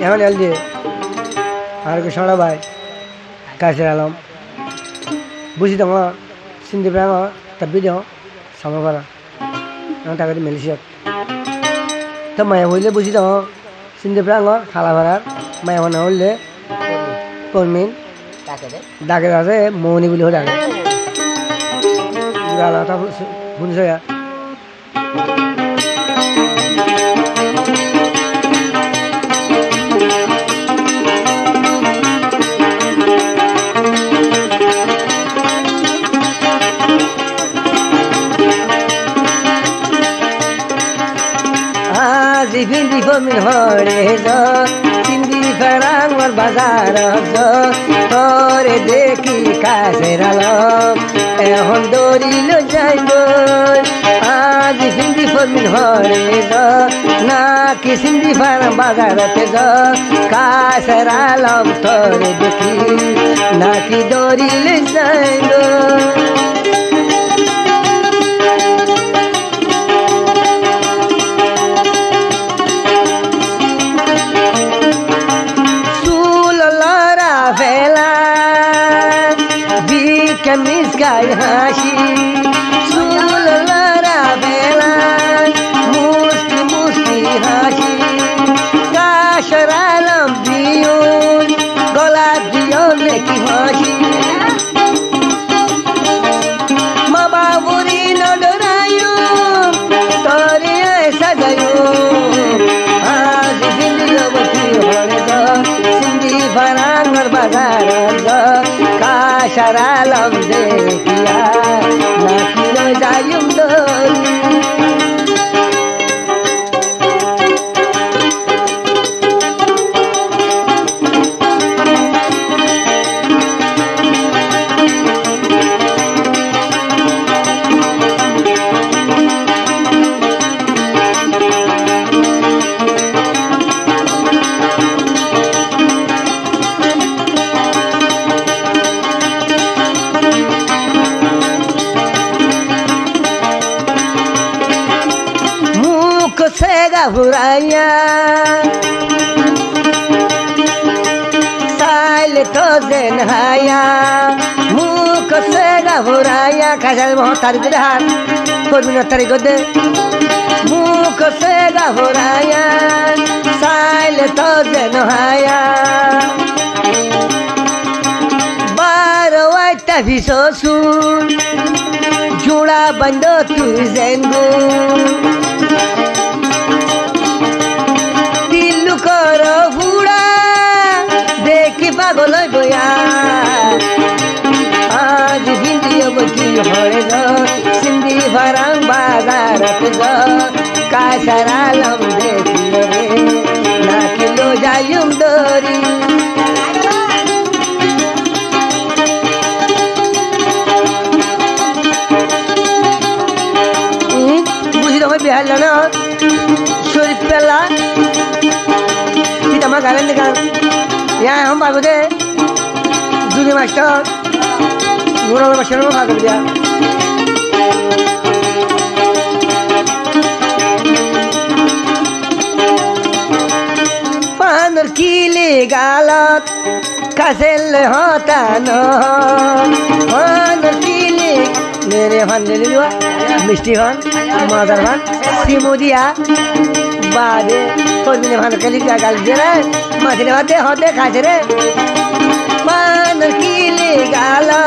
এখন এল দিয়ে আর কি সরা ভাই কাছে আলম বুঝি দङ सिन्धी प्राङ तब्बी दङ sama para ang taga di Malaysia ta maya hoile busi dङ Sindhi प्राङ खाला भरा maya hona holle परमिन दागे दासे मोहनी বুলি हो दागे गाला ta bunso ya Hindi formin hore jo Hindi farang or bazar jo Tore dekhi kaseralam Ehon dorilo jaibo Aaj hindi formin hore jo Na ki Hindi farang bazar jo Kaseralam tore dekhi Na ki dorilo jaibo Kamis kai hashi sulala bela musti musti hashi kasharalam diyon gola diyon ki hashi mababuri no dorayo tore aisa jayo aaj hindi bati hore do Hindi farang or bazar do Sharalam dekhiya nakilo jayum dori Sega huraya Sale to zen haya Muk sega huraya Kajal moh tarik dehan Kormino tarik gode Muk sega huraya Sale to zen haya Baro aita visosun Jura bando tu zengu Karo hura dekhi pagol goya aaj hindi abki hore jo Hindi farang bazarat jo kasaralam dekhi re na kilo jayum dori buji dong bihar jana Sharif pella Kita makan dengan ya हम बागो दे दूधी master गुरु master में भाग दिया पानर कीले गालत Kassel होता न पानर कीले मेरे भान ले लिया मिष्टी भान मादर भान सिमुदिया बादे कोई भान कली का गाल दे रहा मछली होते होते खाते रे पान कीले गाला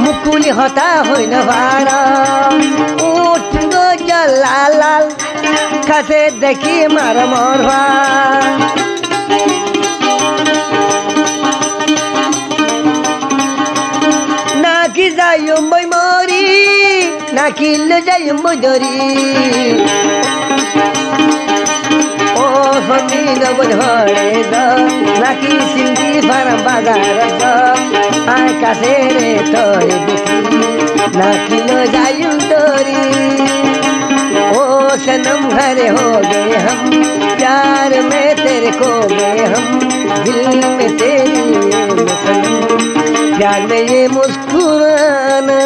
मुकुली होता होई न भारा उठ गो जलाल लाल खाते देखी मार मोरवा ना की जायो मैं मोरी ना किल जायो मुदरी Famina bodhore do Naki Hindi farang bazar do Ay kasere tore dekhi Nakilo jayum dori O sanam hare ho gaye hum Pyar mein tere ko gaye hum Dil mein teri ye sanam Pyar mein ye muskurana